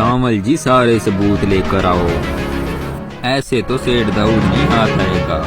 कांवल जी सारे सबूत लेकर आओ। ऐसे तो सेठ दाऊद नहीं हाथ आएगा।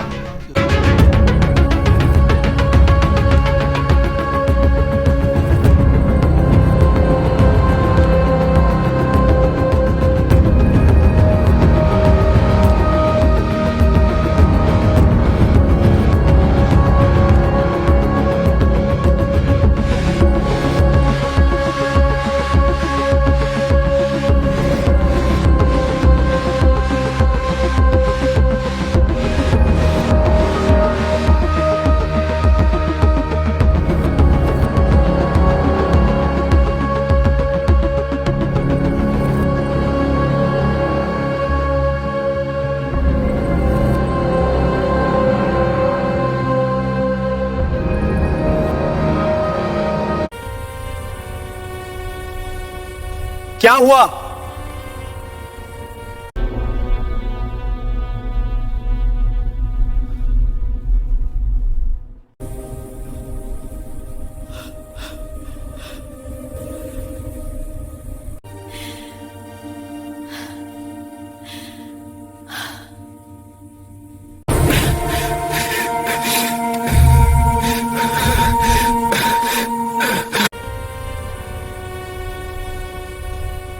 क्या हुआ?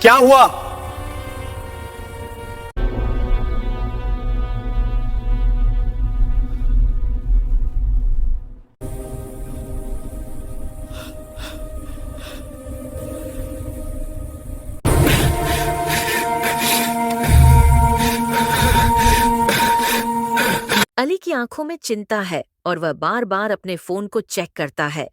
क्या हुआ? अली की आंखों में चिंता है और वह बार बार अपने फोन को चेक करता है।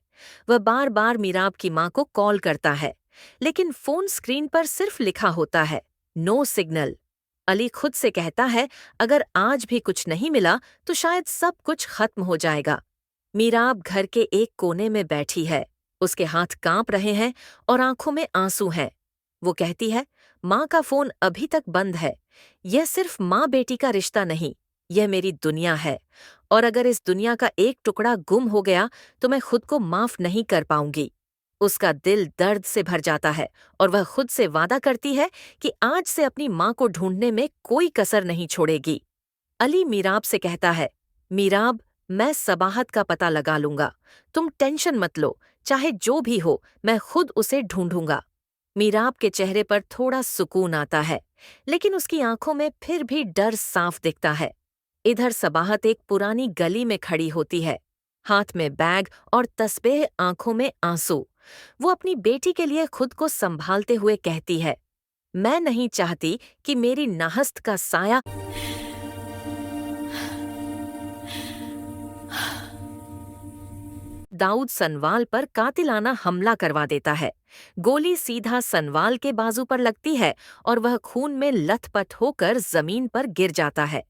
वह बार बार मीराब की मां को कॉल करता है, लेकिन फोन स्क्रीन पर सिर्फ लिखा होता है, नो सिग्नल। अली खुद से कहता है, अगर आज भी कुछ नहीं मिला तो शायद सब कुछ खत्म हो जाएगा। मीराब घर के एक कोने में बैठी है। उसके हाथ कांप रहे हैं और आंखों में आंसू हैं। वो कहती है, मां का फोन अभी तक बंद है। यह सिर्फ मां बेटी का रिश्ता नहीं, यह मेरी दुनिया है, और अगर इस दुनिया का एक टुकड़ा गुम हो गया तो मैं खुद को माफ नहीं कर पाऊंगी। उसका दिल दर्द से भर जाता है और वह खुद से वादा करती है कि आज से अपनी मां को ढूंढने में कोई कसर नहीं छोड़ेगी। अली मीराब से कहता है, मीराब, मैं सबाहत का पता लगा लूंगा। तुम टेंशन मत लो, चाहे जो भी हो मैं खुद उसे ढूंढूंगा। मीराब के चेहरे पर थोड़ा सुकून आता है, लेकिन उसकी आंखों में फिर भी डर साफ दिखता है। इधर सबाहत एक पुरानी गली में खड़ी होती है, हाथ में बैग और तस्बीह, आंखों में आंसू। वो अपनी बेटी के लिए खुद को संभालते हुए कहती है, मैं नहीं चाहती कि मेरी नाहस्त का साया दाऊद सनवाल पर कातिलाना हमला करवा देता है। गोली सीधा सनवाल के बाजू पर लगती है और वह खून में लथपथ होकर जमीन पर गिर जाता है।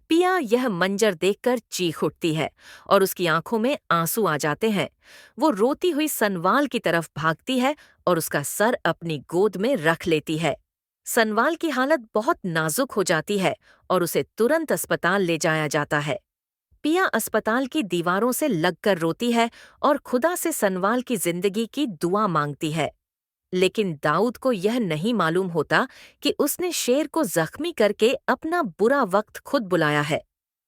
पिया यह मंजर देखकर चीख उठती है और उसकी आंखों में आंसू आ जाते हैं। वो रोती हुई सनवाल की तरफ भागती है और उसका सर अपनी गोद में रख लेती है। सनवाल की हालत बहुत नाजुक हो जाती है और उसे तुरंत अस्पताल ले जाया जाता है। पिया अस्पताल की दीवारों से लगकर रोती है और खुदा से सनवाल की जिंदगी की दुआ मांगती है। लेकिन दाऊद को यह नहीं मालूम होता कि उसने शेर को जख्मी करके अपना बुरा वक्त खुद बुलाया है।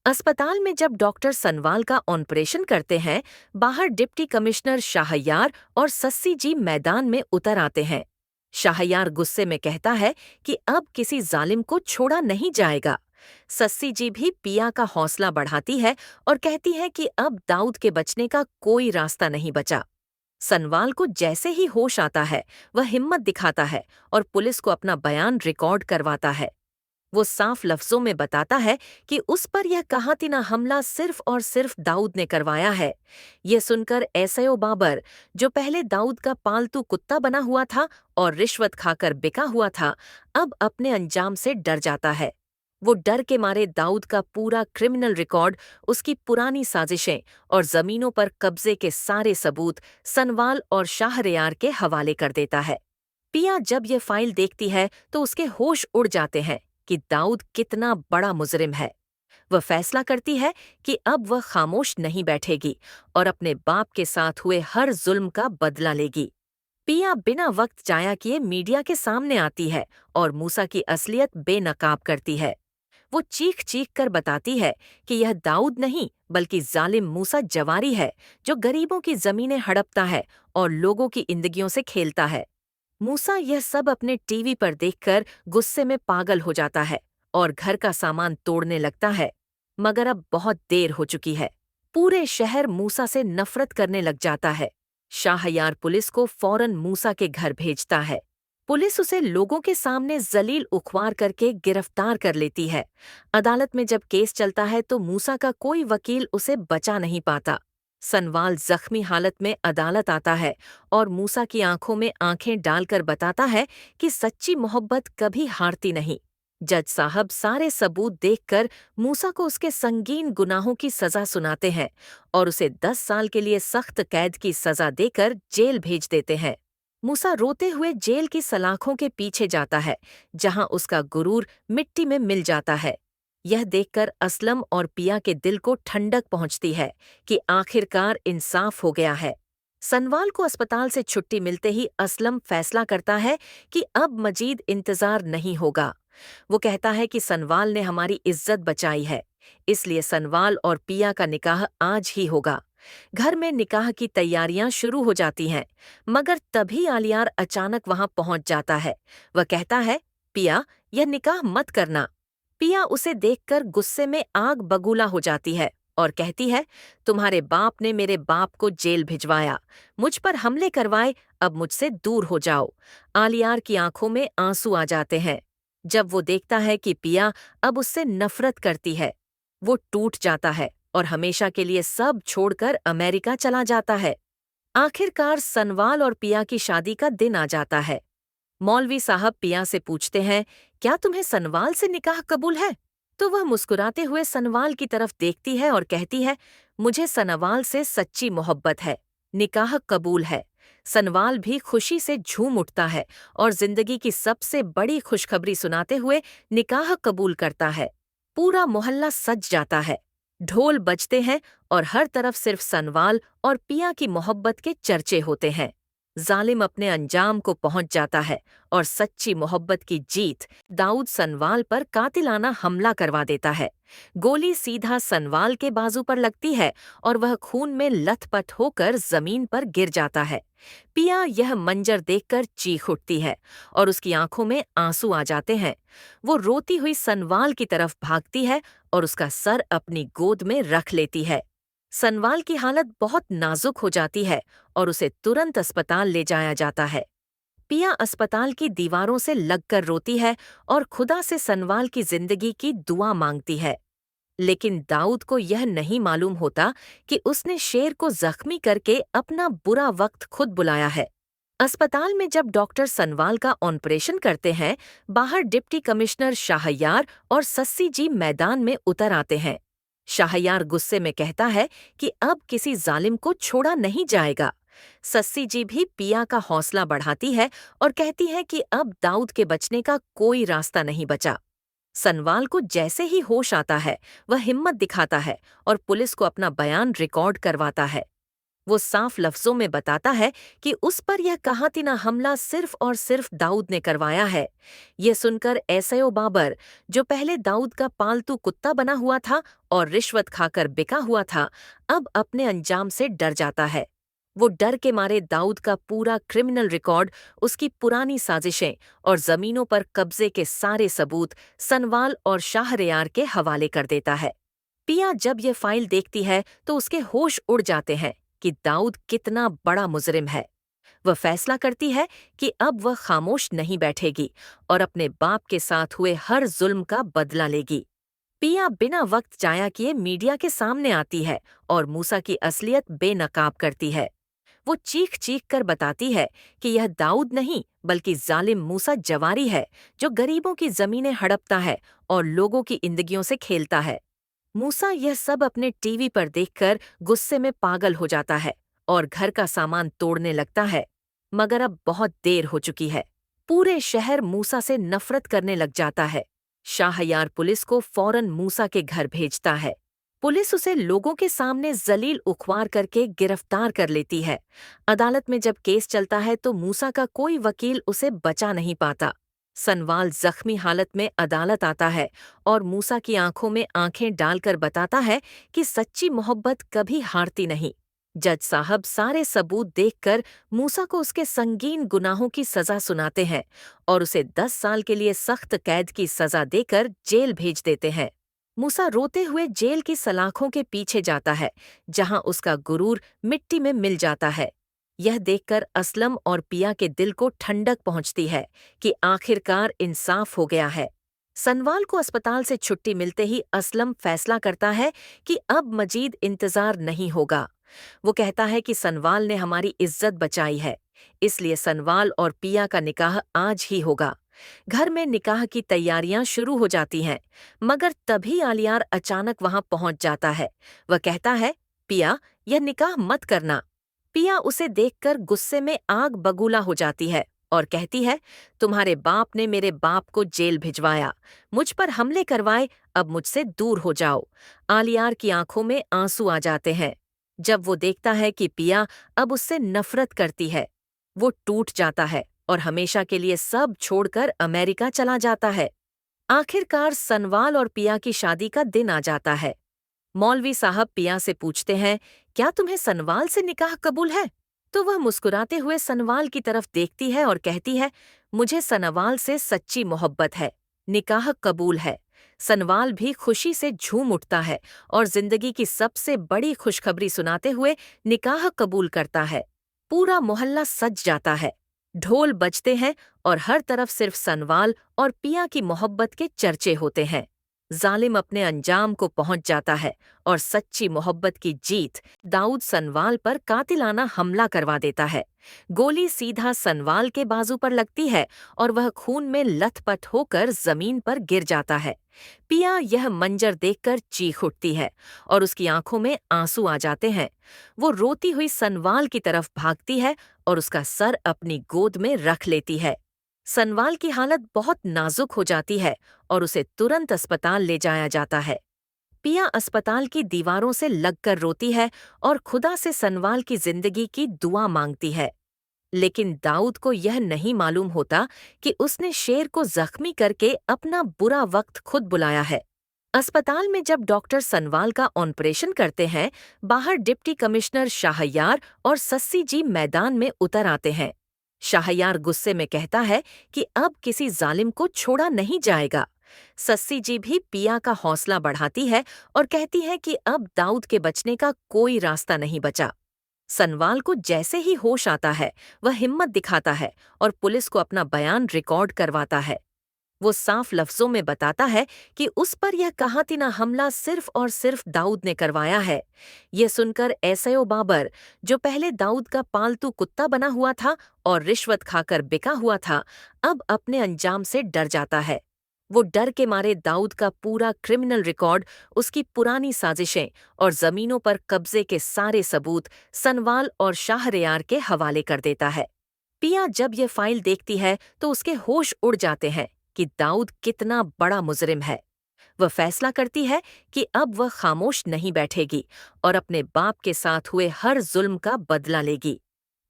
अस्पताल में जब डॉक्टर सनवाल का ऑपरेशन करते हैं, बाहर डिप्टी कमिश्नर शाहयार और सस्सी जी मैदान में उतर आते हैं। शाहयार गुस्से में कहता है कि अब किसी जालिम को छोड़ा नहीं जाएगा। सस्सी जी भी पिया का हौसला बढ़ाती है और कहती है कि अब दाऊद के बचने का कोई रास्ता नहीं बचा। सनवाल को जैसे ही होश आता है, वह हिम्मत दिखाता है और पुलिस को अपना बयान रिकॉर्ड करवाता है। वो साफ लफ्जों में बताता है कि उस पर यह कहातिना हमला सिर्फ और सिर्फ दाऊद ने करवाया है। यह सुनकर एसएओ बाबर, जो पहले दाऊद का पालतू कुत्ता बना हुआ था और रिश्वत खाकर बिका हुआ था, अब अपने अंजाम से डर जाता है। वो डर के मारे दाऊद का पूरा क्रिमिनल रिकॉर्ड, उसकी पुरानी साजिशें और जमीनों पर कब्जे के सारे सबूत सनवाल और शाहरियार के हवाले कर देता है। पिया जब ये फाइल देखती है तो उसके होश उड़ जाते हैं कि दाऊद कितना बड़ा मुजरिम है। वह फैसला करती है कि अब वह खामोश नहीं बैठेगी और अपने बाप के साथ हुए हर जुल्म का बदला लेगी। पिया बिना वक्त जाया किए मीडिया के सामने आती है और मूसा की असलियत बेनकाब करती है। वो चीख चीख कर बताती है कि यह दाऊद नहीं बल्कि जालिम मूसा जवारी है, जो गरीबों की जमीनें हड़पता है और लोगों की जिंदगियों से खेलता है। मूसा यह सब अपने टीवी पर देखकर गुस्से में पागल हो जाता है और घर का सामान तोड़ने लगता है। मगर अब बहुत देर हो चुकी है। पूरे शहर मूसा से नफरत करने लग जाता है। शाहयार पुलिस को फौरन मूसा के घर भेजता है। पुलिस उसे लोगों के सामने जलील उखवार करके गिरफ्तार कर लेती है। अदालत में जब केस चलता है तो मूसा का कोई वकील उसे बचा नहीं पाता। सनवाल जख्मी हालत में अदालत आता है और मूसा की आंखों में आंखें डालकर बताता है कि सच्ची मोहब्बत कभी हारती नहीं। जज साहब सारे सबूत देखकर मूसा को उसके संगीन गुनाहों की सजा सुनाते हैं और उसे 10 साल के लिए सख्त कैद की सजा देकर जेल भेज देते हैं। मूसा रोते हुए जेल की सलाखों के पीछे जाता है, जहां उसका गुरूर मिट्टी में मिल जाता है। यह देखकर असलम और पिया के दिल को ठंडक पहुंचती है कि आखिरकार इंसाफ हो गया है। सनवाल को अस्पताल से छुट्टी मिलते ही असलम फैसला करता है कि अब मजीद इंतजार नहीं होगा। वो कहता है कि सनवाल ने हमारी इज्जत बचाई है, इसलिए सनवाल और पिया का निकाह आज ही होगा। घर में निकाह की तैयारियां शुरू हो जाती हैं, मगर तभी आलियार अचानक वहां पहुंच जाता है। वह कहता है, पिया, यह निकाह मत करना। पिया उसे देखकर गुस्से में आग बगूला हो जाती है और कहती है, तुम्हारे बाप ने मेरे बाप को जेल भिजवाया, मुझ पर हमले करवाए, अब मुझसे दूर हो जाओ। आलियार की आंखों में आंसू आ जाते हैं। जब वो देखता है कि पिया अब उससे नफरत करती है, वो टूट जाता है और हमेशा के लिए सब छोड़कर अमेरिका चला जाता है। आखिरकार सनवाल और पिया की शादी का दिन आ जाता है। मौलवी साहब पिया से पूछते हैं, क्या तुम्हें सनवाल से निकाह कबूल है? तो वह मुस्कुराते हुए सनवाल की तरफ देखती है और कहती है, मुझे सनवाल से सच्ची मोहब्बत है, निकाह कबूल है। सनवाल भी खुशी से झूम उठता है और जिंदगी की सबसे बड़ी खुशखबरी सुनाते हुए निकाह कबूल करता है। पूरा मोहल्ला सज जाता है, ढोल बजते हैं और हर तरफ सिर्फ सनवाल और पिया की मोहब्बत के चर्चे होते हैं। जालिम अपने अंजाम को पहुंच जाता है और सच्ची मोहब्बत की जीत दाऊद सनवाल पर कातिलाना हमला करवा देता है। गोली सीधा सनवाल के बाजू पर लगती है और वह खून में लथपथ होकर जमीन पर गिर जाता है। पिया यह मंजर देखकर चीख उठती है और उसकी आंखों में आंसू आ जाते हैं। वो रोती हुई सनवाल की तरफ भागती है और उसका सर अपनी गोद में रख लेती है। सनवाल की हालत बहुत नाजुक हो जाती है और उसे तुरंत अस्पताल ले जाया जाता है। पिया अस्पताल की दीवारों से लगकर रोती है और खुदा से सनवाल की जिंदगी की दुआ मांगती है। लेकिन दाऊद को यह नहीं मालूम होता कि उसने शेर को जख्मी करके अपना बुरा वक्त खुद बुलाया है। अस्पताल में जब डॉक्टर सनवाल का ऑपरेशन करते हैं, बाहर डिप्टी कमिश्नर शाहयार और सस्सी जी मैदान में उतर आते हैं। शाहयार गुस्से में कहता है कि अब किसी जालिम को छोड़ा नहीं जाएगा। सस्सी जी भी पिया का हौसला बढ़ाती है और कहती है कि अब दाऊद के बचने का कोई रास्ता नहीं बचा। सनवाल को जैसे ही होश आता है, वह हिम्मत दिखाता है और पुलिस को अपना बयान रिकॉर्ड करवाता है। वो साफ लफ्जों में बताता है कि उस पर यह कहातिना हमला सिर्फ और सिर्फ दाऊद ने करवाया है। ये सुनकर एसएओ बाबर, जो पहले दाऊद का पालतू कुत्ता बना हुआ था और रिश्वत खाकर बिका हुआ था, अब अपने अंजाम से डर जाता है। वो डर के मारे दाऊद का पूरा क्रिमिनल रिकॉर्ड, उसकी पुरानी साजिशें और जमीनों पर कब्जे के सारे सबूत सनवाल और शाहरियार के हवाले कर देता है। पिया जब ये फाइल देखती है तो उसके होश उड़ जाते हैं कि दाऊद कितना बड़ा मुजरिम है। वह फैसला करती है कि अब वह खामोश नहीं बैठेगी और अपने बाप के साथ हुए हर जुल्म का बदला लेगी। पिया बिना वक्त जाया किए मीडिया के सामने आती है और मूसा की असलियत बेनकाब करती है। वो चीख चीख कर बताती है कि यह दाऊद नहीं बल्कि जालिम मूसा जवारी है, जो गरीबों की जमीनें हड़पता है और लोगों की जिंदगियों से खेलता है। मूसा यह सब अपने टीवी पर देखकर गुस्से में पागल हो जाता है और घर का सामान तोड़ने लगता है। मगर अब बहुत देर हो चुकी है। पूरे शहर मूसा से नफरत करने लग जाता है। शाहयार पुलिस को फौरन मूसा के घर भेजता है। पुलिस उसे लोगों के सामने जलील उखवार करके गिरफ्तार कर लेती है। अदालत में जब केस चलता है तो मूसा का कोई वकील उसे बचा नहीं पाता। सनवाल जख्मी हालत में अदालत आता है और मूसा की आंखों में आंखें डालकर बताता है कि सच्ची मोहब्बत कभी हारती नहीं। जज साहब सारे सबूत देखकर मूसा को उसके संगीन गुनाहों की सजा सुनाते हैं और उसे 10 साल के लिए सख्त कैद की सजा देकर जेल भेज देते हैं। मूसा रोते हुए जेल की सलाखों के पीछे जाता है, जहां उसका गुरूर मिट्टी में मिल जाता है। यह देखकर असलम और पिया के दिल को ठंडक पहुंचती है कि आखिरकार इंसाफ हो गया है। सनवाल को अस्पताल से छुट्टी मिलते ही असलम फैसला करता है कि अब मजीद इंतजार नहीं होगा। वो कहता है कि सनवाल ने हमारी इज्जत बचाई है, इसलिए सनवाल और पिया का निकाह आज ही होगा। घर में निकाह की तैयारियां शुरू हो जाती हैं, मगर तभी आलियार अचानक वहां पहुंच जाता है। वह कहता है, पिया, यह निकाह मत करना। पिया उसे देखकर गुस्से में आग बगूला हो जाती है और कहती है, तुम्हारे बाप ने मेरे बाप को जेल भिजवाया, मुझ पर हमले करवाए, अब मुझसे दूर हो जाओ। आलियार की आंखों में आंसू आ जाते हैं। जब वो देखता है कि पिया अब उससे नफरत करती है, वो टूट जाता है और हमेशा के लिए सब छोड़कर अमेरिका चला जाता है। आखिरकार सनवाल और पिया की शादी का दिन आ जाता है। मौलवी साहब पिया से पूछते हैं, क्या तुम्हें सनवाल से निकाह कबूल है? तो वह मुस्कुराते हुए सनवाल की तरफ देखती है और कहती है, मुझे सनवाल से सच्ची मोहब्बत है, निकाह कबूल है। सनवाल भी खुशी से झूम उठता है और जिंदगी की सबसे बड़ी खुशखबरी सुनाते हुए निकाह कबूल करता है। पूरा मोहल्ला सज जाता है, ढोल बजते हैं और हर तरफ सिर्फ सनवाल और पिया की मोहब्बत के चर्चे होते हैं। जालिम अपने अंजाम को पहुंच जाता है और सच्ची मोहब्बत की जीत दाऊद सनवाल पर कातिलाना हमला करवा देता है। गोली सीधा सनवाल के बाजू पर लगती है और वह खून में लथपथ होकर जमीन पर गिर जाता है। पिया यह मंजर देखकर चीख उठती है और उसकी आंखों में आंसू आ जाते हैं। वो रोती हुई सनवाल की तरफ भागती है और उसका सर अपनी गोद में रख लेती है। सनवाल की हालत बहुत नाजुक हो जाती है और उसे तुरंत अस्पताल ले जाया जाता है। पिया अस्पताल की दीवारों से लगकर रोती है और खुदा से सनवाल की जिंदगी की दुआ मांगती है। लेकिन दाऊद को यह नहीं मालूम होता कि उसने शेर को जख्मी करके अपना बुरा वक्त खुद बुलाया है। अस्पताल में जब डॉक्टर सनवाल का ऑपरेशन करते हैं, बाहर डिप्टी कमिश्नर शाहयार और सस्सी जी मैदान में उतर आते हैं। शाहयार गुस्से में कहता है कि अब किसी जालिम को छोड़ा नहीं जाएगा। सस्सी जी भी पिया का हौसला बढ़ाती है और कहती है कि अब दाऊद के बचने का कोई रास्ता नहीं बचा। सनवाल को जैसे ही होश आता है, वह हिम्मत दिखाता है और पुलिस को अपना बयान रिकॉर्ड करवाता है। वो साफ लफ्जों में बताता है कि उस पर यह कहातिना हमला सिर्फ और सिर्फ दाऊद ने करवाया है। यह सुनकर एसएओ बाबर, जो पहले दाऊद का पालतू कुत्ता बना हुआ था और रिश्वत खाकर बिका हुआ था, अब अपने अंजाम से डर जाता है। वो डर के मारे दाऊद का पूरा क्रिमिनल रिकॉर्ड, उसकी पुरानी साजिशें और जमीनों पर कब्जे के सारे सबूत सनवाल और शाहरियार के हवाले कर देता है। पिया जब यह फाइल देखती है तो उसके होश उड़ जाते हैं कि दाऊद कितना बड़ा मुजरिम है। वह फैसला करती है कि अब वह खामोश नहीं बैठेगी और अपने बाप के साथ हुए हर जुल्म का बदला लेगी।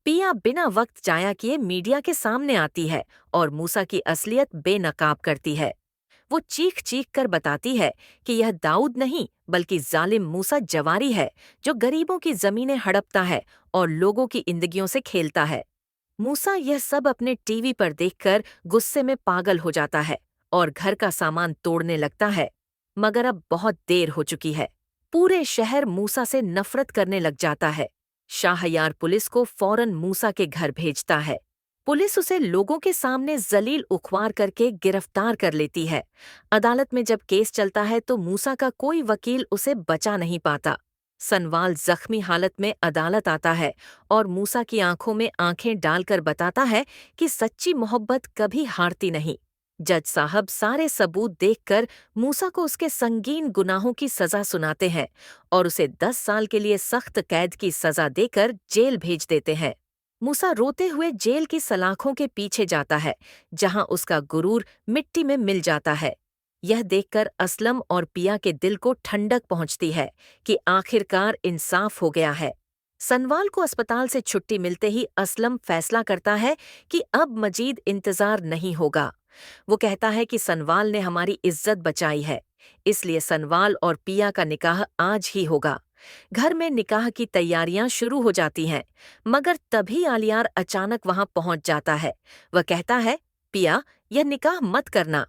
पिया बिना वक्त जाया किए मीडिया के सामने आती है और मूसा की असलियत बेनकाब करती है। वो चीख चीख कर बताती है कि यह दाऊद नहीं बल्कि जालिम मूसा जवारी है, जो गरीबों की जमीनें हड़पता है और लोगों की जिंदगियों से खेलता है। मूसा यह सब अपने टीवी पर देखकर गुस्से में पागल हो जाता है और घर का सामान तोड़ने लगता है, मगर अब बहुत देर हो चुकी है। पूरे शहर मूसा से नफरत करने लग जाता है। शाहयार पुलिस को फौरन मूसा के घर भेजता है। पुलिस उसे लोगों के सामने जलील उखवार करके गिरफ्तार कर लेती है। अदालत में जब केस चलता है तो मूसा का कोई वकील उसे बचा नहीं पाता। सनवाल जख्मी हालत में अदालत आता है और मूसा की आंखों में आंखें डालकर बताता है कि सच्ची मोहब्बत कभी हारती नहीं। जज साहब सारे सबूत देखकर मूसा को उसके संगीन गुनाहों की सजा सुनाते हैं और उसे 10 साल के लिए सख्त कैद की सजा देकर जेल भेज देते हैं। मूसा रोते हुए जेल की सलाखों के पीछे जाता है, जहां उसका गुरूर मिट्टी में मिल जाता है। यह देखकर असलम और पिया के दिल को ठंडक पहुंचती है कि आखिरकार इंसाफ हो गया है। सनवाल को अस्पताल से छुट्टी मिलते ही असलम फैसला करता है कि अब मजीद इंतजार नहीं होगा। वो कहता है कि सनवाल ने हमारी इज्जत बचाई है, इसलिए सनवाल और पिया का निकाह आज ही होगा। घर में निकाह की तैयारियां शुरू हो जाती हैं, मगर तभी आलियार अचानक वहां पहुंच जाता है। वह कहता है, पिया, यह निकाह मत करना।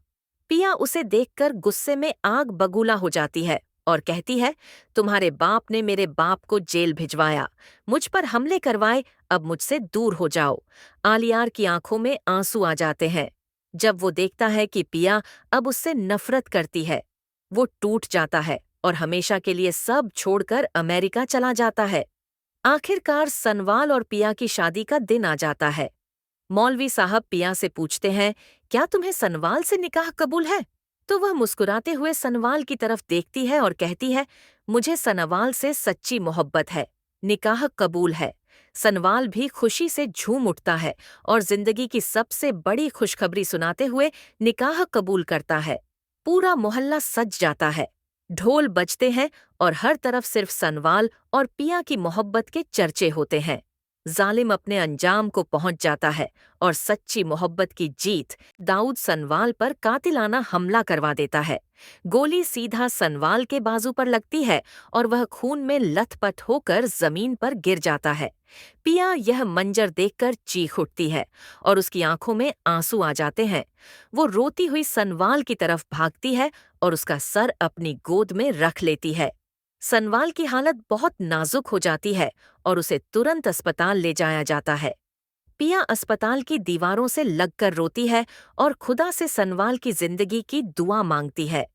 पिया उसे देखकर गुस्से में आग बगूला हो जाती है और कहती है, तुम्हारे बाप ने मेरे बाप को जेल भिजवाया, मुझ पर हमले करवाए, अब मुझसे दूर हो जाओ। आलियार की आंखों में आंसू आ जाते हैं। जब वो देखता है कि पिया अब उससे नफरत करती है, वो टूट जाता है और हमेशा के लिए सब छोड़कर अमेरिका चला जाता है। आखिरकार सनवाल और पिया की शादी का दिन आ जाता है। मौलवी साहब पिया से पूछते हैं, क्या तुम्हें सनवाल से निकाह कबूल है? तो वह मुस्कुराते हुए सनवाल की तरफ देखती है और कहती है, मुझे सनवाल से सच्ची मोहब्बत है, निकाह कबूल है। सनवाल भी खुशी से झूम उठता है और जिंदगी की सबसे बड़ी खुशखबरी सुनाते हुए निकाह कबूल करता है। पूरा मोहल्ला सज जाता है, ढोल बजते हैं और हर तरफ सिर्फ सनवाल और पिया की मोहब्बत के चर्चे होते हैं। जालिम अपने अंजाम को पहुंच जाता है और सच्ची मोहब्बत की जीत दाऊद सनवाल पर कातिलाना हमला करवा देता है। गोली सीधा सनवाल के बाजू पर लगती है और वह खून में लथपथ होकर जमीन पर गिर जाता है। पिया यह मंजर देखकर चीख उठती है और उसकी आंखों में आंसू आ जाते हैं। वो रोती हुई सनवाल की तरफ भागती है और उसका सर अपनी गोद में रख लेती है। सनवाल की हालत बहुत नाजुक हो जाती है और उसे तुरंत अस्पताल ले जाया जाता है। पिया अस्पताल की दीवारों से लगकर रोती है और खुदा से सनवाल की जिंदगी की दुआ मांगती है।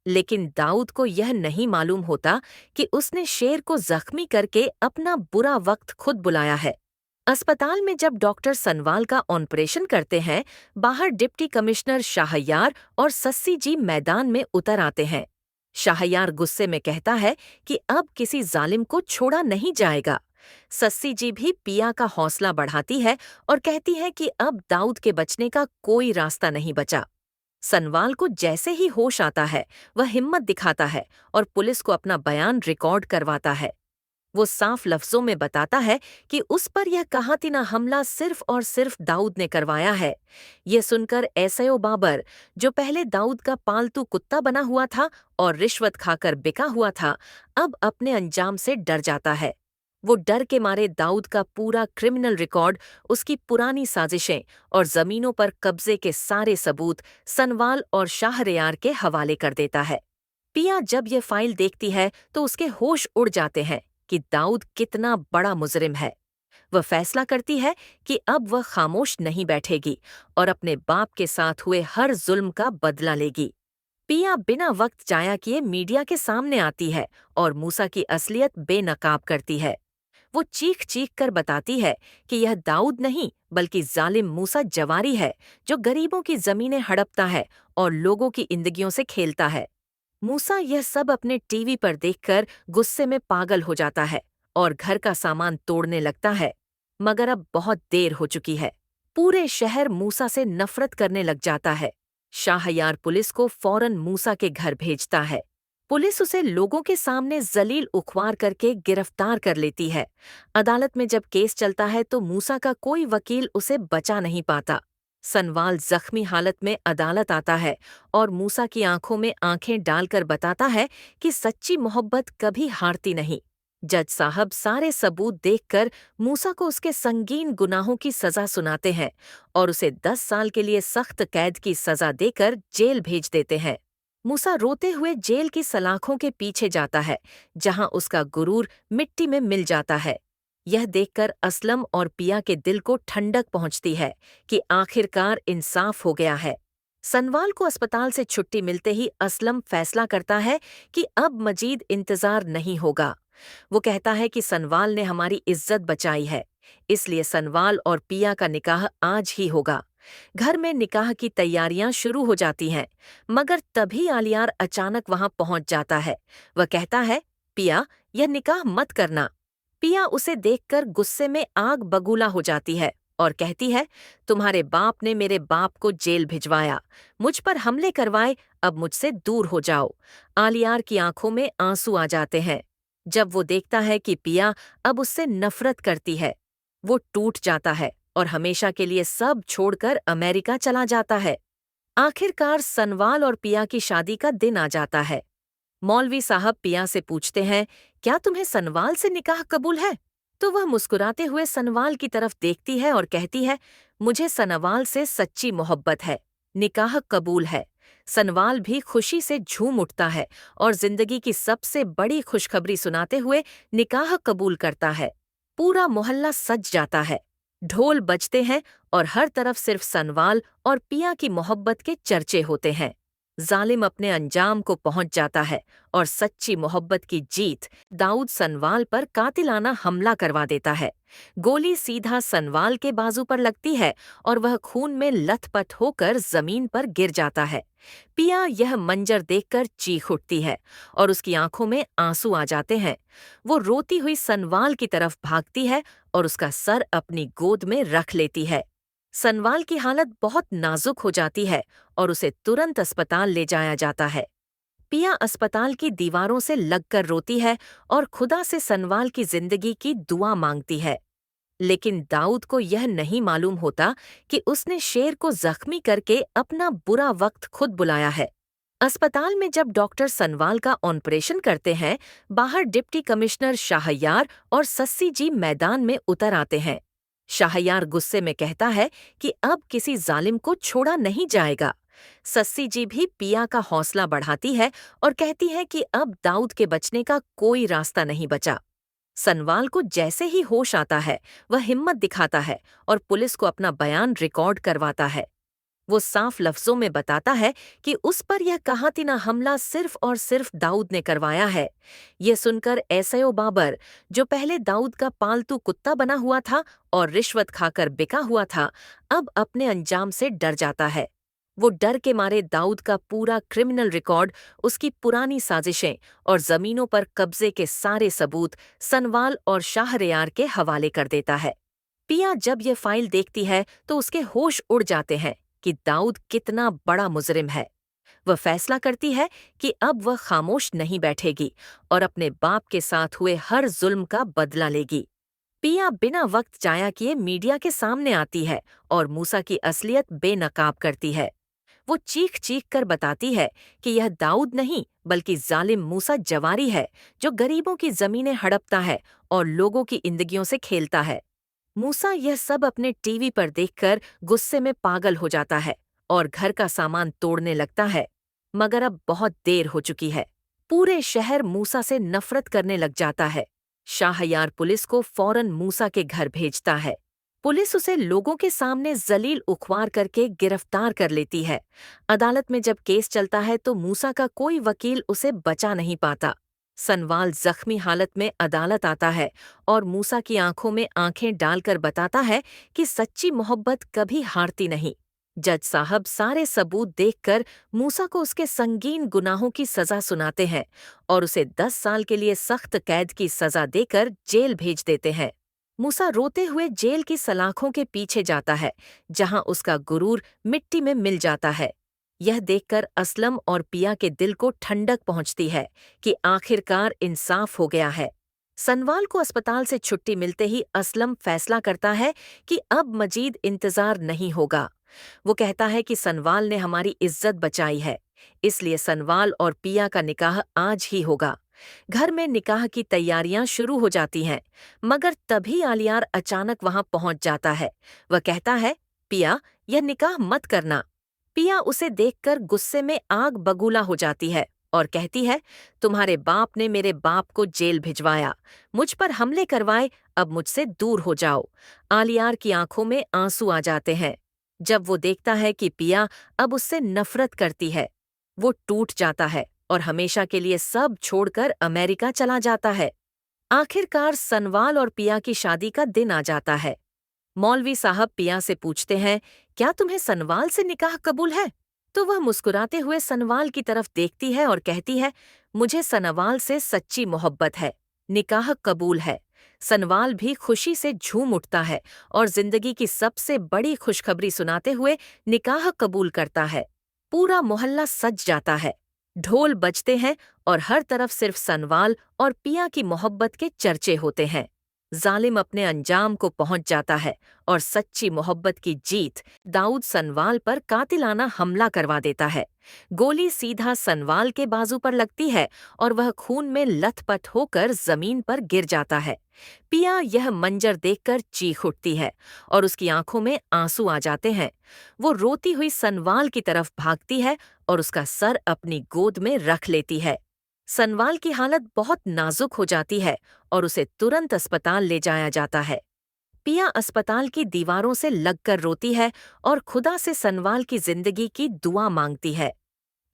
लेकिन दाऊद को यह नहीं मालूम होता कि उसने शेर को जख्मी करके अपना बुरा वक्त खुद बुलाया है। अस्पताल में जब डॉक्टर सनवाल का ऑपरेशन करते हैं, बाहर डिप्टी कमिश्नर शाहयार और सस्सी जी मैदान में उतर आते हैं। शाहयार गुस्से में कहता है कि अब किसी जालिम को छोड़ा नहीं जाएगा। सस्सी जी भी पिया का हौसला बढ़ाती है और कहती है कि अब दाऊद के बचने का कोई रास्ता नहीं बचा। सनवाल को जैसे ही होश आता है, वह हिम्मत दिखाता है और पुलिस को अपना बयान रिकॉर्ड करवाता है। वो साफ लफ्जों में बताता है कि उस पर यह कहातिना हमला सिर्फ और सिर्फ दाऊद ने करवाया है। ये सुनकर एसएओ बाबर, जो पहले दाऊद का पालतू कुत्ता बना हुआ था और रिश्वत खाकर बिका हुआ था, अब अपने अंजाम से डर जाता है। वो डर के मारे दाऊद का पूरा क्रिमिनल रिकॉर्ड, उसकी पुरानी साजिशें और जमीनों पर कब्जे के सारे सबूत सनवाल और शाहरियार के हवाले कर देता है। पिया जब ये फाइल देखती है तो उसके होश उड़ जाते हैं कि दाऊद कितना बड़ा मुजरिम है। वह फैसला करती है कि अब वह खामोश नहीं बैठेगी और अपने बाप के साथ हुए हर जुल्म का बदला लेगी। पिया बिना वक्त जाया किए मीडिया के सामने आती है और मूसा की असलियत बेनकाब करती है। वो चीख चीख कर बताती है कि यह दाऊद नहीं बल्कि जालिम मूसा जवारी है, जो गरीबों की जमीनें हड़पता है और लोगों की जिंदगियों से खेलता है। मूसा यह सब अपने टीवी पर देखकर गुस्से में पागल हो जाता है और घर का सामान तोड़ने लगता है, मगर अब बहुत देर हो चुकी है। पूरे शहर मूसा से नफरत करने लग जाता है। शाहयार पुलिस को फौरन मूसा के घर भेजता है। पुलिस उसे लोगों के सामने जलील उखवार करके गिरफ्तार कर लेती है। अदालत में जब केस चलता है तो मूसा का कोई वकील उसे बचा नहीं पाता। सनवाल जख्मी हालत में अदालत आता है और मूसा की आंखों में आंखें डालकर बताता है कि सच्ची मोहब्बत कभी हारती नहीं। जज साहब सारे सबूत देखकर मूसा को उसके संगीन गुनाहों की सजा सुनाते हैं और उसे 10 साल के लिए सख्त कैद की सजा देकर जेल भेज देते हैं। मूसा रोते हुए जेल की सलाखों के पीछे जाता है, जहां उसका गुरूर मिट्टी में मिल जाता है। यह देखकर असलम और पिया के दिल को ठंडक पहुंचती है कि आखिरकार इंसाफ हो गया है। सनवाल को अस्पताल से छुट्टी मिलते ही असलम फैसला करता है कि अब मजीद इंतजार नहीं होगा। वो कहता है कि सनवाल ने हमारी इज्जत बचाई है, इसलिए सनवाल और पिया का निकाह आज ही होगा। घर में निकाह की तैयारियां शुरू हो जाती हैं, मगर तभी आलियार अचानक वहां पहुंच जाता है। वह कहता है, पिया, यह निकाह मत करना। पिया उसे देखकर गुस्से में आग बगूला हो जाती है और कहती है, तुम्हारे बाप ने मेरे बाप को जेल भिजवाया, मुझ पर हमले करवाए, अब मुझसे दूर हो जाओ। आलियार की आंखों में आंसू आ जाते हैं। जब वो देखता है कि पिया अब उससे नफरत करती है, वो टूट जाता है और हमेशा के लिए सब छोड़कर अमेरिका चला जाता है। आखिरकार सनवाल और पिया की शादी का दिन आ जाता है। मौलवी साहब पिया से पूछते हैं, क्या तुम्हें सनवाल से निकाह कबूल है? तो वह मुस्कुराते हुए सनवाल की तरफ देखती है और कहती है, मुझे सनवाल से सच्ची मोहब्बत है, निकाह कबूल है। सनवाल भी खुशी से झूम उठता है और जिंदगी की सबसे बड़ी खुशखबरी सुनाते हुए निकाह कबूल करता है। पूरा मोहल्ला सज जाता है, ढोल बजते हैं और हर तरफ सिर्फ सनवाल और पिया की मोहब्बत के चर्चे होते हैं। जालिम अपने अंजाम को पहुंच जाता है और सच्ची मोहब्बत की जीत दाऊद सनवाल पर कातिलाना हमला करवा देता है। गोली सीधा सनवाल के बाजू पर लगती है और वह खून में लथपथ होकर जमीन पर गिर जाता है। पिया यह मंजर देखकर चीख उठती है और उसकी आंखों में आंसू आ जाते हैं। वो रोती हुई सनवाल की तरफ भागती है और उसका सर अपनी गोद में रख लेती है। सनवाल की हालत बहुत नाजुक हो जाती है और उसे तुरंत अस्पताल ले जाया जाता है। पिया अस्पताल की दीवारों से लगकर रोती है और खुदा से सनवाल की जिंदगी की दुआ मांगती है। लेकिन दाऊद को यह नहीं मालूम होता कि उसने शेर को जख्मी करके अपना बुरा वक्त खुद बुलाया है। अस्पताल में जब डॉक्टर सनवाल का ऑपरेशन करते हैं, बाहर डिप्टी कमिश्नर शाहयार और सस्सी जी मैदान में उतर आते हैं। शाहयार गुस्से में कहता है कि अब किसी जालिम को छोड़ा नहीं जाएगा। सस्सी जी भी पिया का हौसला बढ़ाती है और कहती है कि अब दाऊद के बचने का कोई रास्ता नहीं बचा। सनवाल को जैसे ही होश आता है, वह हिम्मत दिखाता है और पुलिस को अपना बयान रिकॉर्ड करवाता है। वो साफ लफ्जों में बताता है कि उस पर यह कहातिना हमला सिर्फ और सिर्फ दाऊद ने करवाया है। ये सुनकर एसएओ बाबर, जो पहले दाऊद का पालतू कुत्ता बना हुआ था और रिश्वत खाकर बिका हुआ था, अब अपने अंजाम से डर जाता है। वो डर के मारे दाऊद का पूरा क्रिमिनल रिकॉर्ड, उसकी पुरानी साजिशें और जमीनों पर कब्जे के सारे सबूत सनवाल और शाहरियार के हवाले कर देता है। पिया जब ये फाइल देखती है तो उसके होश उड़ जाते हैं कि दाऊद कितना बड़ा मुजरिम है। वह फैसला करती है कि अब वह खामोश नहीं बैठेगी और अपने बाप के साथ हुए हर जुल्म का बदला लेगी। पिया बिना वक्त जाया किए मीडिया के सामने आती है और मूसा की असलियत बेनकाब करती है। वो चीख चीख कर बताती है कि यह दाऊद नहीं बल्कि जालिम मूसा जवारी है, जो गरीबों की जमीनें हड़पता है और लोगों की जिंदगियों से खेलता है। मूसा यह सब अपने टीवी पर देखकर गुस्से में पागल हो जाता है और घर का सामान तोड़ने लगता है। मगर अब बहुत देर हो चुकी है। पूरे शहर मूसा से नफरत करने लग जाता है। शाहयार पुलिस को फौरन मूसा के घर भेजता है। पुलिस उसे लोगों के सामने जलील उखवार करके गिरफ्तार कर लेती है। अदालत में जब केस चलता है तो मूसा का कोई वकील उसे बचा नहीं पाता। सनवाल जख्मी हालत में अदालत आता है और मूसा की आंखों में आंखें डालकर बताता है कि सच्ची मोहब्बत कभी हारती नहीं। जज साहब सारे सबूत देखकर मूसा को उसके संगीन गुनाहों की सजा सुनाते हैं और उसे 10 साल के लिए सख्त कैद की सजा देकर जेल भेज देते हैं। मूसा रोते हुए जेल की सलाखों के पीछे जाता है, जहां उसका गुरूर मिट्टी में मिल जाता है। यह देखकर असलम और पिया के दिल को ठंडक पहुंचती है कि आखिरकार इंसाफ हो गया है। सनवाल को अस्पताल से छुट्टी मिलते ही असलम फैसला करता है कि अब मजीद इंतजार नहीं होगा। वो कहता है कि सनवाल ने हमारी इज्जत बचाई है, इसलिए सनवाल और पिया का निकाह आज ही होगा। घर में निकाह की तैयारियां शुरू हो जाती हैं, मगर तभी आलियार अचानक वहां पहुंच जाता है। वह कहता है, पिया, यह निकाह मत करना। पिया उसे देखकर गुस्से में आग बगूला हो जाती है और कहती है, तुम्हारे बाप ने मेरे बाप को जेल भिजवाया, मुझ पर हमले करवाए, अब मुझसे दूर हो जाओ। आलियार की आंखों में आंसू आ जाते हैं। जब वो देखता है कि पिया अब उससे नफरत करती है, वो टूट जाता है और हमेशा के लिए सब छोड़कर अमेरिका चला जाता है। आखिरकार सनवाल और पिया की शादी का दिन आ जाता है। मौलवी साहब पिया से पूछते हैं, क्या तुम्हें सनवाल से निकाह कबूल है? तो वह मुस्कुराते हुए सनवाल की तरफ देखती है और कहती है, मुझे सनवाल से सच्ची मोहब्बत है, निकाह कबूल है। सनवाल भी खुशी से झूम उठता है और जिंदगी की सबसे बड़ी खुशखबरी सुनाते हुए निकाह कबूल करता है। पूरा मोहल्ला सज जाता है, ढोल बजते हैं और हर तरफ सिर्फ सनवाल और पिया की मोहब्बत के चर्चे होते हैं। जालिम अपने अंजाम को पहुंच जाता है और सच्ची मोहब्बत की जीत। दाऊद सनवाल पर कातिलाना हमला करवा देता है। गोली सीधा सनवाल के बाजू पर लगती है और वह खून में लथपथ होकर जमीन पर गिर जाता है। पिया यह मंजर देखकर चीख उठती है और उसकी आंखों में आंसू आ जाते हैं। वो रोती हुई सनवाल की तरफ भागती है और उसका सर अपनी गोद में रख लेती है। सनवाल की हालत बहुत नाजुक हो जाती है और उसे तुरंत अस्पताल ले जाया जाता है। पिया अस्पताल की दीवारों से लगकर रोती है और खुदा से सनवाल की जिंदगी की दुआ मांगती है।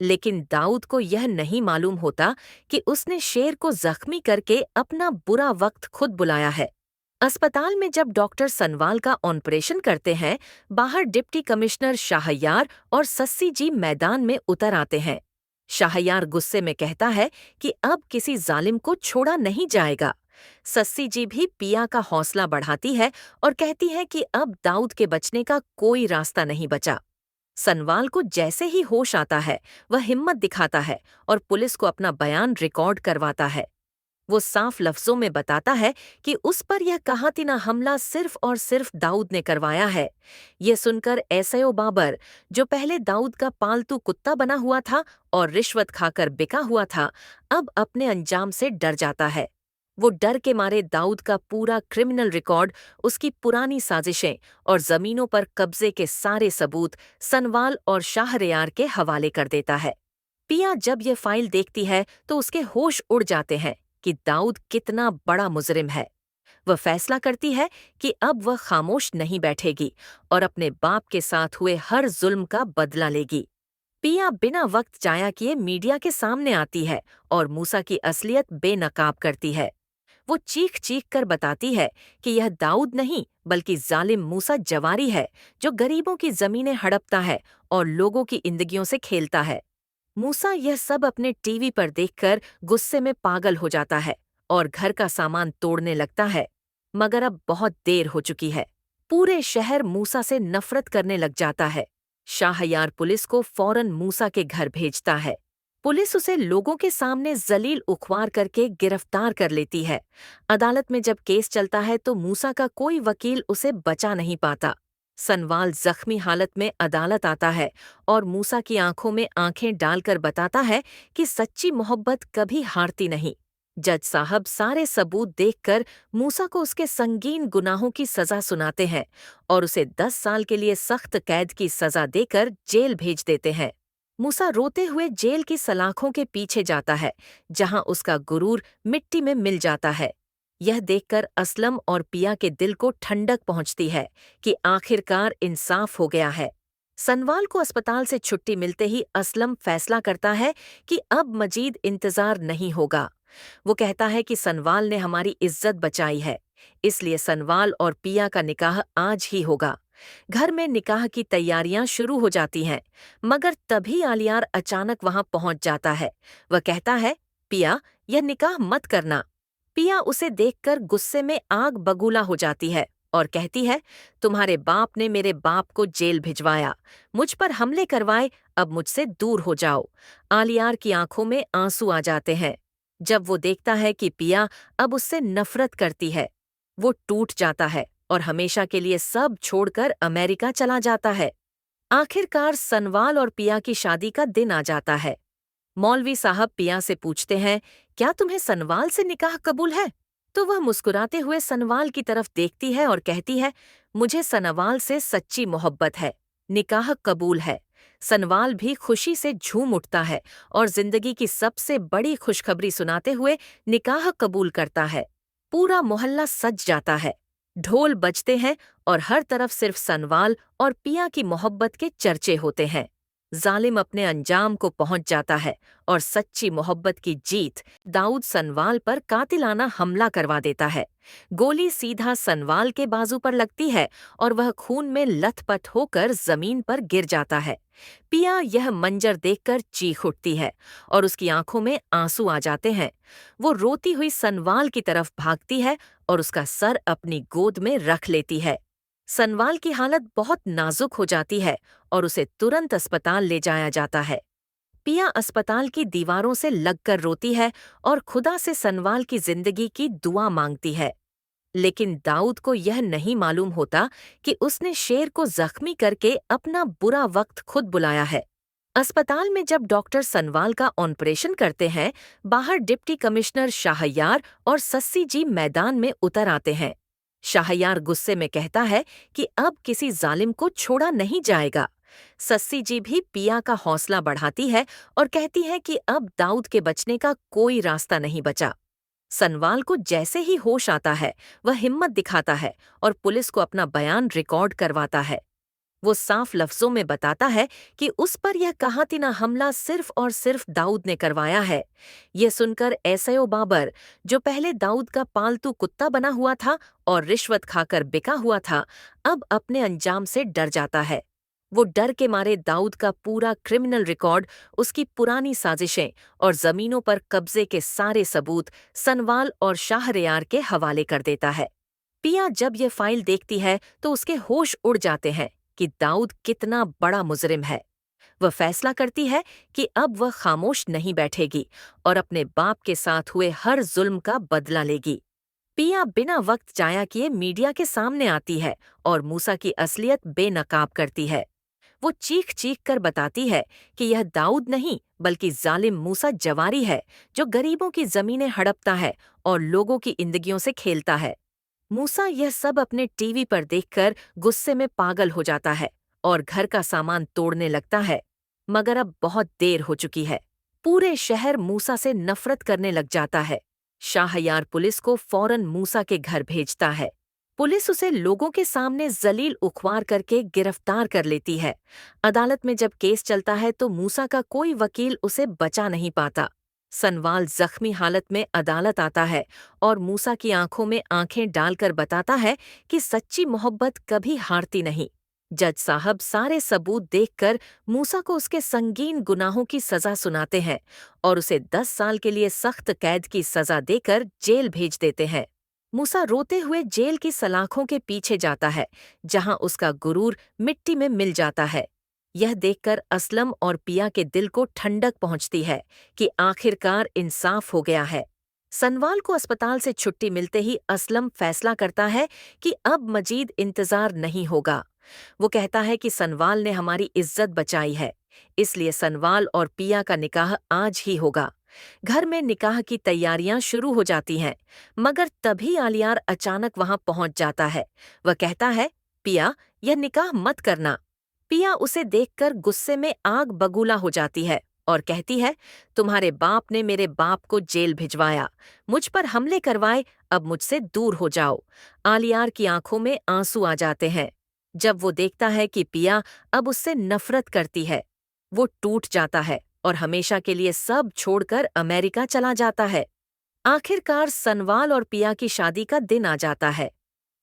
लेकिन दाऊद को यह नहीं मालूम होता कि उसने शेर को जख्मी करके अपना बुरा वक्त खुद बुलाया है। अस्पताल में जब डॉक्टर सनवाल का ऑपरेशन करते हैं, बाहर डिप्टी कमिश्नर शाहयार और सस्सी जी मैदान में उतर आते हैं। शाहयार गुस्से में कहता है कि अब किसी जालिम को छोड़ा नहीं जाएगा। सस्सी जी भी पिया का हौसला बढ़ाती है और कहती है कि अब दाऊद के बचने का कोई रास्ता नहीं बचा। सनवाल को जैसे ही होश आता है, वह हिम्मत दिखाता है और पुलिस को अपना बयान रिकॉर्ड करवाता है। वो साफ लफ्जों में बताता है कि उस पर यह कहातिना हमला सिर्फ और सिर्फ दाऊद ने करवाया है। ये सुनकर एसएओ बाबर, जो पहले दाऊद का पालतू कुत्ता बना हुआ था और रिश्वत खाकर बिका हुआ था, अब अपने अंजाम से डर जाता है। वो डर के मारे दाऊद का पूरा क्रिमिनल रिकॉर्ड, उसकी पुरानी साजिशें और जमीनों पर कब्जे के सारे सबूत सनवाल और शाहरियार के हवाले कर देता है। पिया जब ये फाइल देखती है तो उसके होश उड़ जाते हैं कि दाऊद कितना बड़ा मुजरिम है। वह फैसला करती है कि अब वह खामोश नहीं बैठेगी और अपने बाप के साथ हुए हर जुल्म का बदला लेगी। पिया बिना वक्त जाया किए मीडिया के सामने आती है और मूसा की असलियत बेनकाब करती है। वो चीख चीख कर बताती है कि यह दाऊद नहीं बल्कि जालिम मूसा जवारी है, जो गरीबों की जमीनें हड़पता है और लोगों की जिंदगियों से खेलता है। मूसा यह सब अपने टीवी पर देखकर गुस्से में पागल हो जाता है और घर का सामान तोड़ने लगता है। मगर अब बहुत देर हो चुकी है। पूरे शहर मूसा से नफरत करने लग जाता है। शाहयार पुलिस को फौरन मूसा के घर भेजता है। पुलिस उसे लोगों के सामने जलील उखवार करके गिरफ्तार कर लेती है। अदालत में जब केस चलता है तो मूसा का कोई वकील उसे बचा नहीं पाता। सनवाल जख्मी हालत में अदालत आता है और मूसा की आंखों में आंखें डालकर बताता है कि सच्ची मोहब्बत कभी हारती नहीं। जज साहब सारे सबूत देखकर मूसा को उसके संगीन गुनाहों की सजा सुनाते हैं और उसे 10 साल के लिए सख्त कैद की सजा देकर जेल भेज देते हैं। मूसा रोते हुए जेल की सलाखों के पीछे जाता है, जहां उसका गुरूर मिट्टी में मिल जाता है। यह देखकर असलम और पिया के दिल को ठंडक पहुंचती है कि आखिरकार इंसाफ हो गया है। सनवाल को अस्पताल से छुट्टी मिलते ही असलम फैसला करता है कि अब मजीद इंतजार नहीं होगा। वो कहता है कि सनवाल ने हमारी इज्जत बचाई है, इसलिए सनवाल और पिया का निकाह आज ही होगा। घर में निकाह की तैयारियां शुरू हो जाती हैं, मगर तभी आलियार अचानक वहां पहुंच जाता है। वह कहता है, पिया, यह निकाह मत करना। पिया उसे देखकर गुस्से में आग बगूला हो जाती है और कहती है, तुम्हारे बाप ने मेरे बाप को जेल भिजवाया, मुझ पर हमले करवाए, अब मुझसे दूर हो जाओ। आलियार की आंखों में आंसू आ जाते हैं। जब वो देखता है कि पिया अब उससे नफरत करती है, वो टूट जाता है और हमेशा के लिए सब छोड़कर अमेरिका चला जाता है। आखिरकार सनवाल और पिया की शादी का दिन आ जाता है। मौलवी साहब पिया से पूछते हैं, क्या तुम्हें सनवाल से निकाह कबूल है? तो वह मुस्कुराते हुए सनवाल की तरफ देखती है और कहती है, मुझे सनवाल से सच्ची मोहब्बत है, निकाह कबूल है। सनवाल भी खुशी से झूम उठता है और जिंदगी की सबसे बड़ी खुशखबरी सुनाते हुए निकाह कबूल करता है। पूरा मोहल्ला सज जाता है, ढोल बजते हैं और हर तरफ सिर्फ सनवाल और पिया की मोहब्बत के चर्चे होते हैं। जालिम अपने अंजाम को पहुंच जाता है और सच्ची मोहब्बत की जीत दाऊद सनवाल पर कातिलाना हमला करवा देता है। गोली सीधा सनवाल के बाजू पर लगती है और वह खून में लथपथ होकर जमीन पर गिर जाता है। पिया यह मंजर देखकर चीख उठती है और उसकी आंखों में आंसू आ जाते हैं। वो रोती हुई सनवाल की तरफ भागती है और उसका सर अपनी गोद में रख लेती है। सनवाल की हालत बहुत नाजुक हो जाती है और उसे तुरंत अस्पताल ले जाया जाता है। पिया अस्पताल की दीवारों से लगकर रोती है और खुदा से सनवाल की जिंदगी की दुआ मांगती है। लेकिन दाऊद को यह नहीं मालूम होता कि उसने शेर को जख्मी करके अपना बुरा वक्त खुद बुलाया है। अस्पताल में जब डॉक्टर सनवाल का ऑपरेशन करते हैं, बाहर डिप्टी कमिश्नर शाहयार और सस्सी जी मैदान में उतर आते हैं। शाहयार गुस्से में कहता है कि अब किसी जालिम को छोड़ा नहीं जाएगा। सस्सी जी भी पिया का हौसला बढ़ाती है और कहती है कि अब दाऊद के बचने का कोई रास्ता नहीं बचा। सनवाल को जैसे ही होश आता है, वह हिम्मत दिखाता है और पुलिस को अपना बयान रिकॉर्ड करवाता है। वो साफ लफ्जों में बताता है कि उस पर यह कहातिना हमला सिर्फ और सिर्फ दाऊद ने करवाया है। ये सुनकर एसएओ बाबर, जो पहले दाऊद का पालतू कुत्ता बना हुआ था और रिश्वत खाकर बिका हुआ था, अब अपने अंजाम से डर जाता है। वो डर के मारे दाऊद का पूरा क्रिमिनल रिकॉर्ड, उसकी पुरानी साजिशें और जमीनों पर कब्जे के सारे सबूत सनवाल और शाहरियार के हवाले कर देता है। पिया जब ये फाइल देखती है तो उसके होश उड़ जाते हैं कि दाऊद कितना बड़ा मुजरिम है। वह फैसला करती है कि अब वह खामोश नहीं बैठेगी और अपने बाप के साथ हुए हर जुल्म का बदला लेगी। पिया बिना वक्त जाया किए मीडिया के सामने आती है और मूसा की असलियत बेनकाब करती है। वो चीख चीख कर बताती है कि यह दाऊद नहीं बल्कि जालिम मूसा जवारी है, जो गरीबों की जमीनें हड़पता है और लोगों की जिंदगियों से खेलता है। मूसा यह सब अपने टीवी पर देखकर गुस्से में पागल हो जाता है और घर का सामान तोड़ने लगता है। मगर अब बहुत देर हो चुकी है। पूरे शहर मूसा से नफरत करने लग जाता है। शाहयार पुलिस को फौरन मूसा के घर भेजता है। पुलिस उसे लोगों के सामने जलील उखवार करके गिरफ्तार कर लेती है। अदालत में जब केस चलता है तो मूसा का कोई वकील उसे बचा नहीं पाता। सनवाल जख्मी हालत में अदालत आता है और मूसा की आंखों में आंखें डालकर बताता है कि सच्ची मोहब्बत कभी हारती नहीं। जज साहब सारे सबूत देखकर मूसा को उसके संगीन गुनाहों की सजा सुनाते हैं और उसे 10 साल के लिए सख्त कैद की सजा देकर जेल भेज देते हैं। मूसा रोते हुए जेल की सलाखों के पीछे जाता है, जहां उसका गुरूर मिट्टी में मिल जाता है। यह देखकर असलम और पिया के दिल को ठंडक पहुंचती है कि आखिरकार इंसाफ हो गया है। सनवाल को अस्पताल से छुट्टी मिलते ही असलम फैसला करता है कि अब मजीद इंतजार नहीं होगा। वो कहता है कि सनवाल ने हमारी इज्जत बचाई है, इसलिए सनवाल और पिया का निकाह आज ही होगा। घर में निकाह की तैयारियां शुरू हो जाती हैं, मगर तभी आलियार अचानक वहां पहुंच जाता है। वह कहता है, पिया, यह निकाह मत करना। पिया उसे देखकर गुस्से में आग बगूला हो जाती है और कहती है, तुम्हारे बाप ने मेरे बाप को जेल भिजवाया, मुझ पर हमले करवाए, अब मुझसे दूर हो जाओ। आलियार की आंखों में आंसू आ जाते हैं। जब वो देखता है कि पिया अब उससे नफरत करती है, वो टूट जाता है और हमेशा के लिए सब छोड़कर अमेरिका चला जाता है। आखिरकार सनवाल और पिया की शादी का दिन आ जाता है।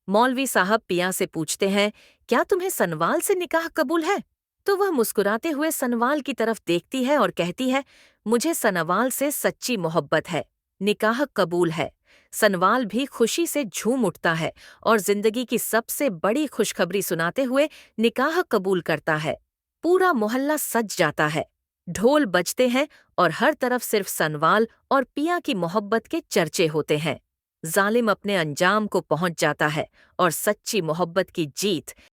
मौलवी साहब पिया से पूछते हैं, क्या तुम्हें सनवाल से निकाह कबूल है? तो वह मुस्कुराते हुए सनवाल की तरफ देखती है और कहती है, मुझे सनवाल से सच्ची मोहब्बत है, निकाह कबूल है। सनवाल भी खुशी से झूम उठता है और जिंदगी की सबसे बड़ी खुशखबरी सुनाते हुए निकाह कबूल करता है। पूरा मोहल्ला सज जाता है, ढोल बजते हैं और हर तरफ सिर्फ सनवाल और पिया की मोहब्बत के चर्चे होते हैं। जालिम अपने अंजाम को पहुंच जाता है और सच्ची मोहब्बत की जीत